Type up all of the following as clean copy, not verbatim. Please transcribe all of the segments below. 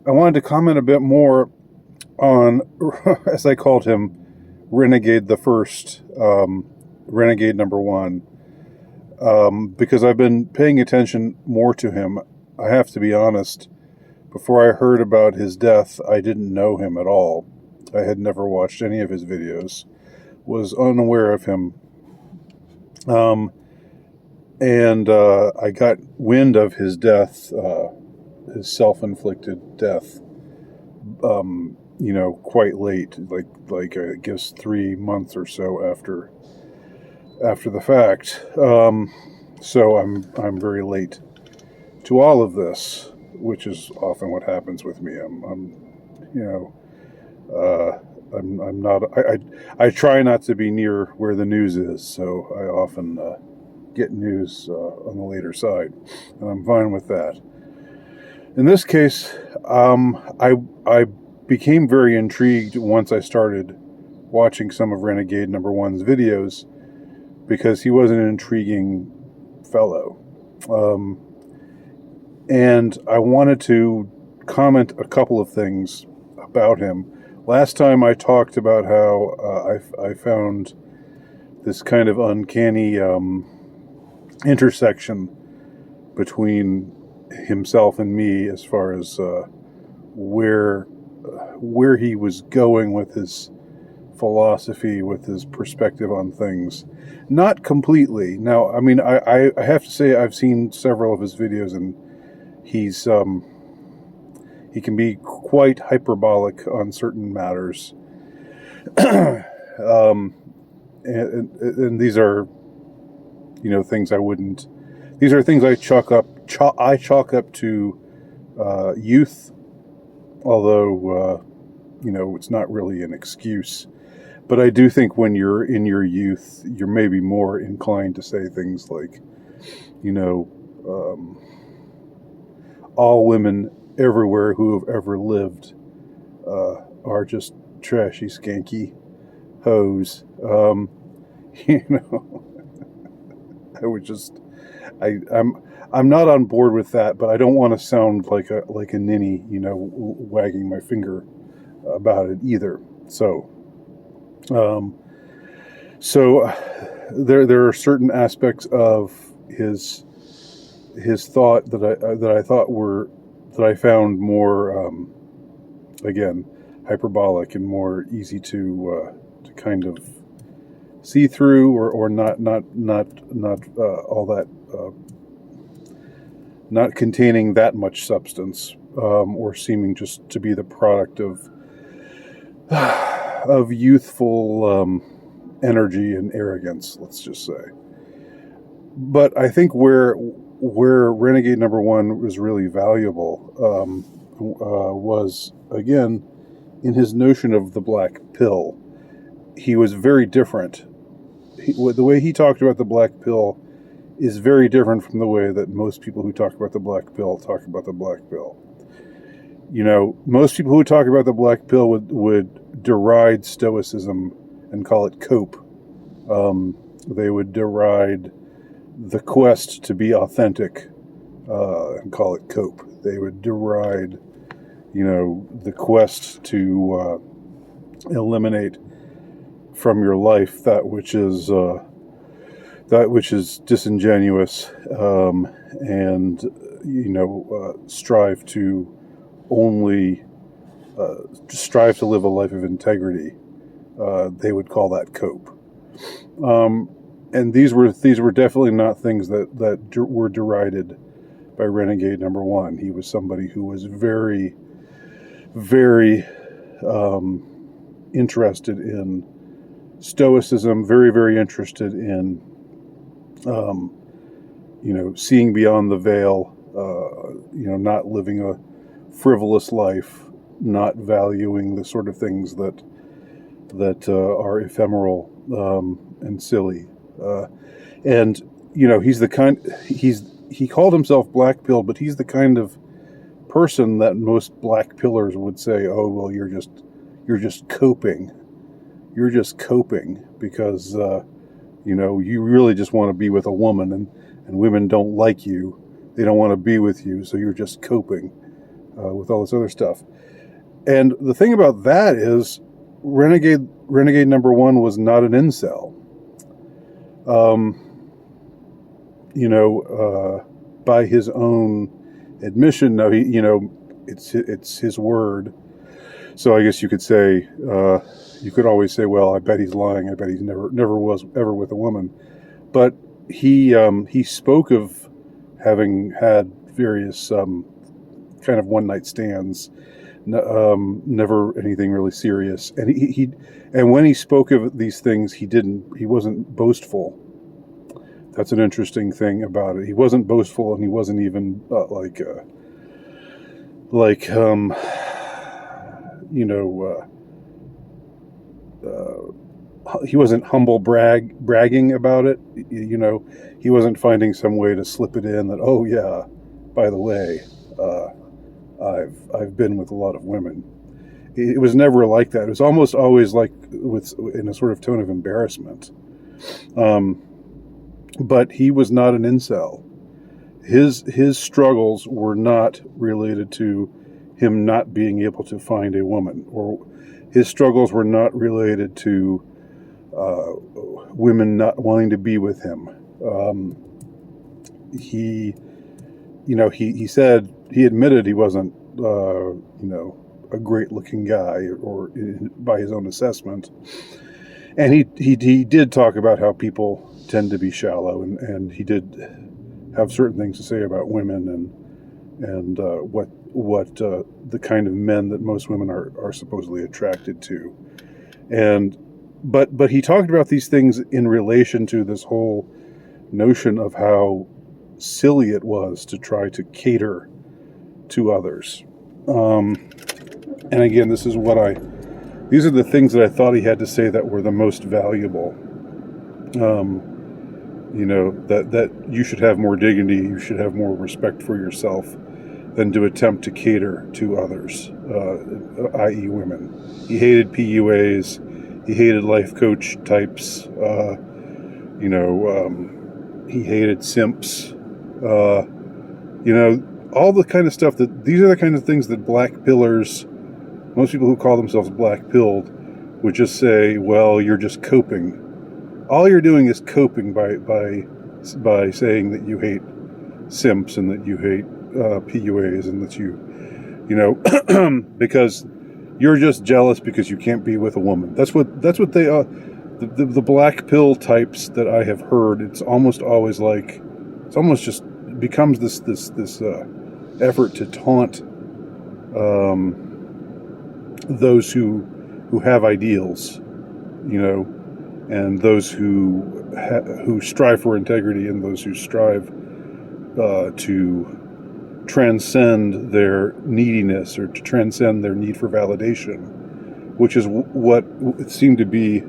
I wanted to comment a bit more on, as I called him, Renegade the First, Renegade number one, because I've been paying attention more to him. I have to be honest, before I heard about his death, I didn't know him at all. I had never watched any of his videos, was unaware of him. Um, and I got wind of his death, his self-inflicted death, quite late, like I guess 3 months or so after the fact. So I'm very late to all of this, which is often what happens with me. I'm not. I try not to be near where the news is, so I often get news on the later side, and I'm fine with that. In this case, I became very intrigued once I started watching some of Renegade Number One's videos, because he was an intriguing fellow. And I wanted to comment a couple of things about him. Last time I talked about how I found this kind of uncanny intersection between himself and me as far as where he was going with his philosophy, with his perspective on things. Not completely. Now, I mean, I have to say I've seen several of his videos, and he's he can be quite hyperbolic on certain matters. And these are, things I wouldn't. These are things I chalk up to youth, although it's not really an excuse. But I do think when you're in your youth, you're maybe more inclined to say things like, all women everywhere who have ever lived are just trashy, skanky hoes. I would just, I'm not on board with that, but I don't want to sound like a ninny, wagging my finger about it either. So there are certain aspects of his thought that I found more again hyperbolic and more easy to kind of see through, or not all that, not containing that much substance, or seeming just to be the product of youthful energy and arrogance, let's just say. But I think where Renegade Number One was really valuable was, again, in his notion of the black pill. He was very different. The way he talked about the black pill is very different from the way that most people who talk about the black pill talk about the black pill. Most people who talk about the black pill would deride Stoicism and call it cope. They would deride the quest to be authentic and call it cope. They would deride, the quest to eliminate from your life that which is disingenuous, and strive to live a life of integrity. They would call that cope. And these were definitely not things that were derided by Renegade Number One. He was somebody who was very, very interested in Stoicism, very, very interested in seeing beyond the veil, not living a frivolous life, not valuing the sort of things that are ephemeral and silly. And he called himself black pill, but he's the kind of person that most black pillars would say, oh, well, you're just coping. You're just coping because, you really just want to be with a woman, and women don't like you. They don't want to be with you, so you're just coping. with all this other stuff. And the thing about that is, Renegade number one was not an incel. By his own admission, no, it's his word. So I guess you could say, you could always say, well, I bet he's lying. I bet he never was ever with a woman. But he spoke of having had various kind of one night stands, never anything really serious. And when he spoke of these things, he wasn't boastful. That's an interesting thing about it. He wasn't boastful, and he wasn't even he wasn't humble bragging about it. He wasn't finding some way to slip it in that, oh yeah, by the way, I've been with a lot of women. It was never like that. It was almost always like in a sort of tone of embarrassment. But he was not an incel. His struggles were not related to him not being able to find a woman, or his struggles were not related to women not wanting to be with him. He said, he admitted he wasn't a great looking guy, or by his own assessment. And he did talk about how people tend to be shallow, and he did have certain things to say about women and what the kind of men that most women are supposedly attracted to. But he talked about these things in relation to this whole notion of how silly it was to try to cater to others. And again, these are the things that I thought he had to say that were the most valuable. That you should have more dignity, you should have more respect for yourself than to attempt to cater to others, i.e. women. He hated PUAs, he hated life coach types, he hated simps, all the kind of stuff these are the kind of things that black pillars, most people who call themselves black pilled, would just say, well, you're just coping. All you're doing is coping by saying that you hate simps and that you hate PUAs and that because you're just jealous because you can't be with a woman. That's what they are. The black pill types that I have heard, it's almost always like, it's almost just becomes this effort to taunt those who have ideals, and those who strive for integrity, and those who strive to transcend their neediness, or to transcend their need for validation, which is what it seemed to be.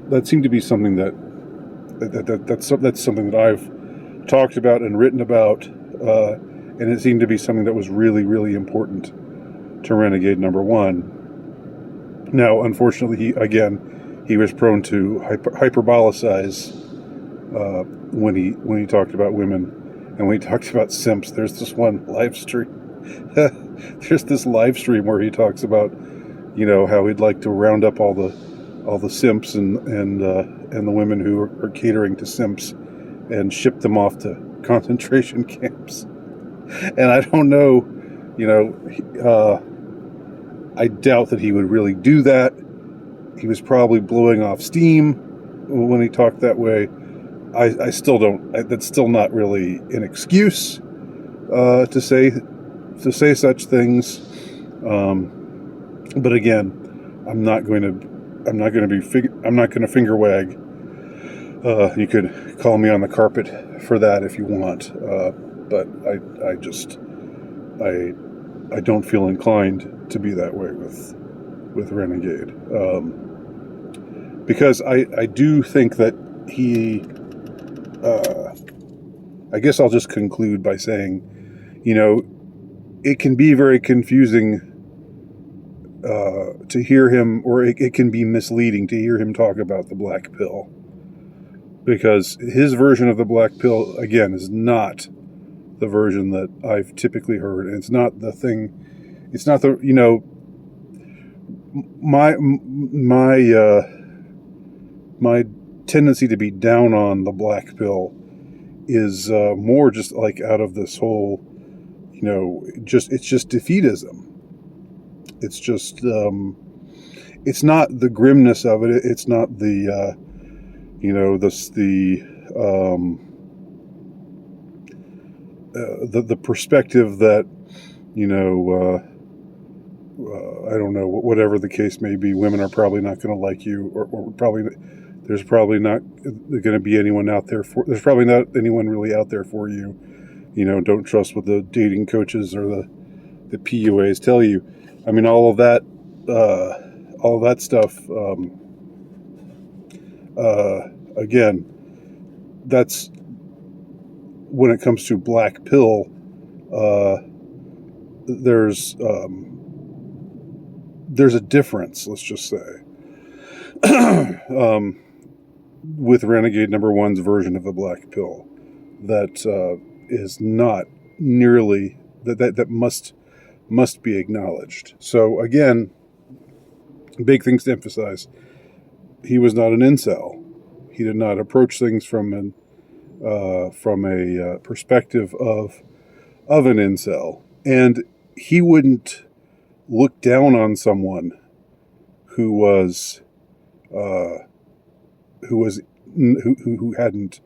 That seemed to be something that's something that I've talked about and written about, and it seemed to be something that was really, really important to Renegade number one. Now, unfortunately, he was prone to hyperbolicize when he talked about women, and when he talked about simps. There's this one live stream. There's this live stream where he talks about, how he'd like to round up all the simps and the women who are catering to simps and ship them off to concentration camps. And I don't know, I doubt that he would really do that. He was probably blowing off steam when he talked that way. I still don't. That's still not really an excuse to say such things. But again, I'm not going to finger wag. You could call me on the carpet for that if you want. But I don't feel inclined to be that way with Renegade. Because I do think that he, I guess I'll just conclude by saying, it can be very confusing to hear him, or it can be misleading to hear him talk about the black pill. Because his version of the black pill, again, is not the version that I've typically heard, and it's not the thing. It's not the my tendency to be down on the black pill is more just like out of this whole, it's just defeatism. It's just it's not the grimness of it. It's not the the perspective that I don't know, whatever the case may be, women are probably not going to like you, or probably there's probably not going to be anyone out there there's probably not anyone really out there for you. Don't trust what the dating coaches or the PUAs tell you. I mean, all of that stuff. Again, that's when it comes to black pill. There's a difference, let's just say, with Renegade number one's version of the black pill that is not nearly that must be acknowledged. So again, big things to emphasize. He was not an incel. He did not approach things from a perspective of an incel, and he wouldn't look down on someone who hadn't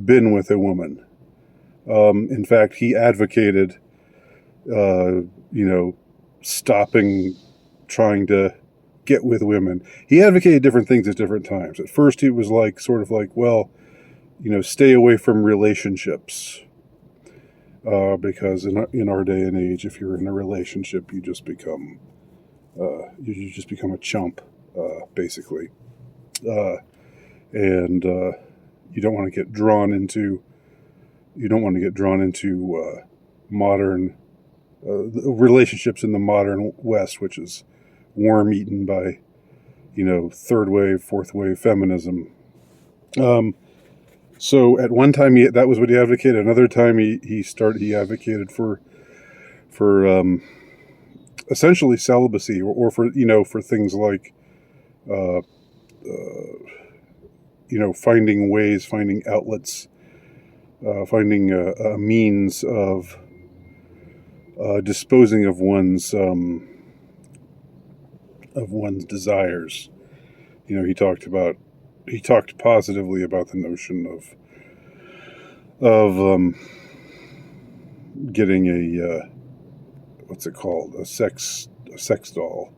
been with a woman. In fact, he advocated, stopping trying to get with women. He advocated different things at different times. At first, he was sort of like, well, stay away from relationships. Because in our day and age, if you're in a relationship, you just become a chump, basically, and you don't want to get drawn into modern relationships in the modern West, which is worm-eaten by third wave, fourth wave feminism. So at one time that was what he advocated. Another time he advocated for essentially celibacy, or for things like finding outlets, finding a means of disposing of one's desires. He talked positively about the notion of getting a what's it called, a sex doll,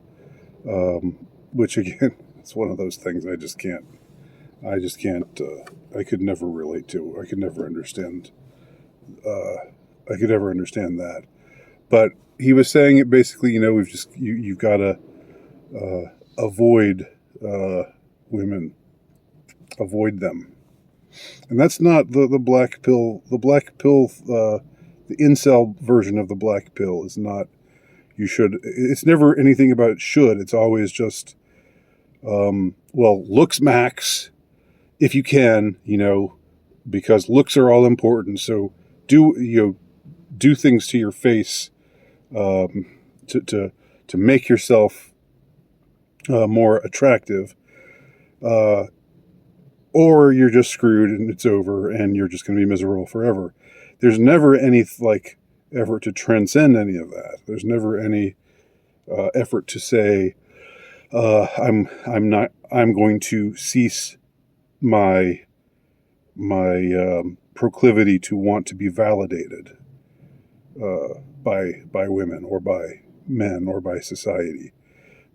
which again, it's one of those things I could never relate to. I could never understand that. But he was saying it basically, you've got to avoid women. Avoid them. And that's not the black pill. The black pill, the incel version of the black pill is not, you should, it's never anything about should. It's always just, looks max if you can, because looks are all important. So do things to your face, to make yourself more attractive, or you're just screwed and it's over and you're just going to be miserable forever. There's never any effort to transcend any of that. There's never any effort to say, I'm going to cease my proclivity to want to be validated by women or by men or by society.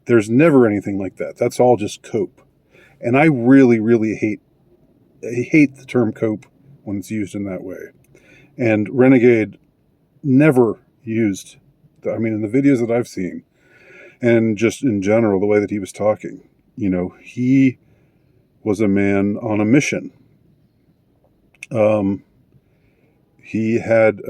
There's never anything like that. That's all just cope. And I really, really hate the term cope when it's used in that way. And Renegade never used, in the videos that I've seen, and just in general, the way that he was talking, he was a man on a mission. He had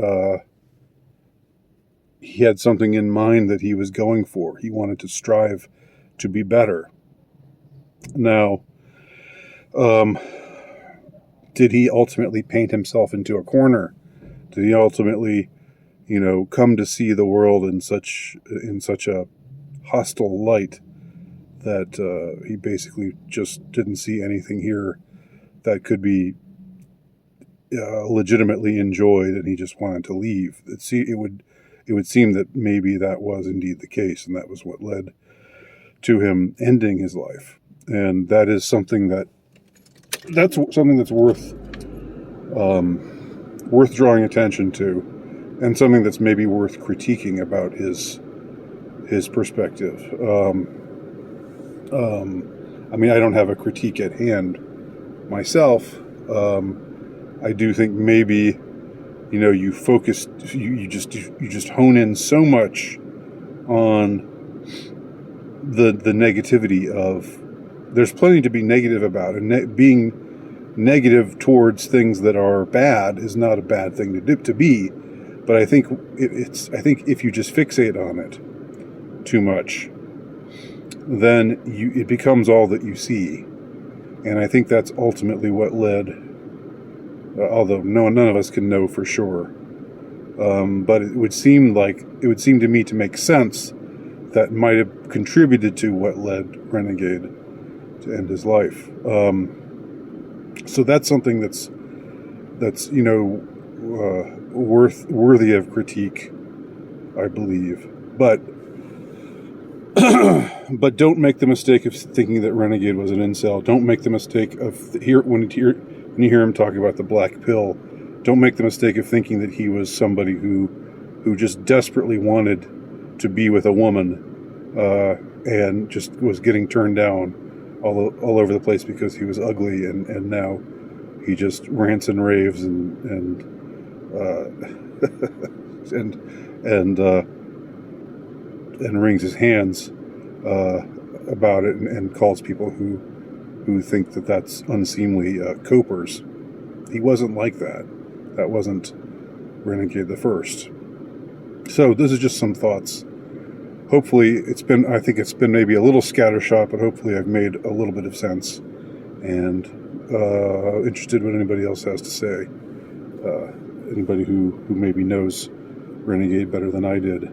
something in mind that he was going for. He wanted to strive to be better. Now, did he ultimately paint himself into a corner Did he ultimately, come to see the world in such a hostile light that he basically just didn't see anything here that could be legitimately enjoyed, and he just wanted to leave? It would seem that maybe that was indeed the case, and that was what led to him ending his life. And that is something that's something that's worth drawing attention to, and something that's maybe worth critiquing about his perspective. I mean, I don't have a critique at hand myself. I do think maybe, you focus, you just hone in so much on the negativity of. There's plenty to be negative about, and being negative towards things that are bad is not a bad thing to be. But I think I think if you just fixate on it too much, then it becomes all that you see. And I think that's ultimately what led, although none of us can know for sure, but it would seem to me to make sense that might have contributed to what led Renegade to end his life. So that's something that's worthy of critique, I believe. But but don't make the mistake of thinking that Renegade was an incel. Don't make the mistake of when you hear him talk about the black pill. Don't make the mistake of thinking that he was somebody who just desperately wanted to be with a woman, and just was getting turned down all over the place because he was ugly, and now he just rants and raves and wrings his hands about it, and calls people who think that that's unseemly copers. He wasn't like that. That wasn't Renegade the First. So this is just some thoughts. Hopefully I think it's been maybe a little scattershot, but hopefully I've made a little bit of sense, and interested what anybody else has to say. Anybody who maybe knows Renegade better than I did,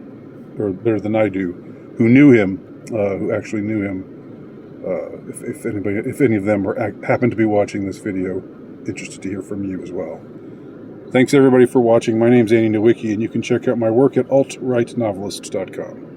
or better than I do, who knew him, who actually knew him. If any of them happen to be watching this video, interested to hear from you as well. Thanks everybody for watching. My name's Andy Nowicki, and you can check out my work at altrightnovelist.com.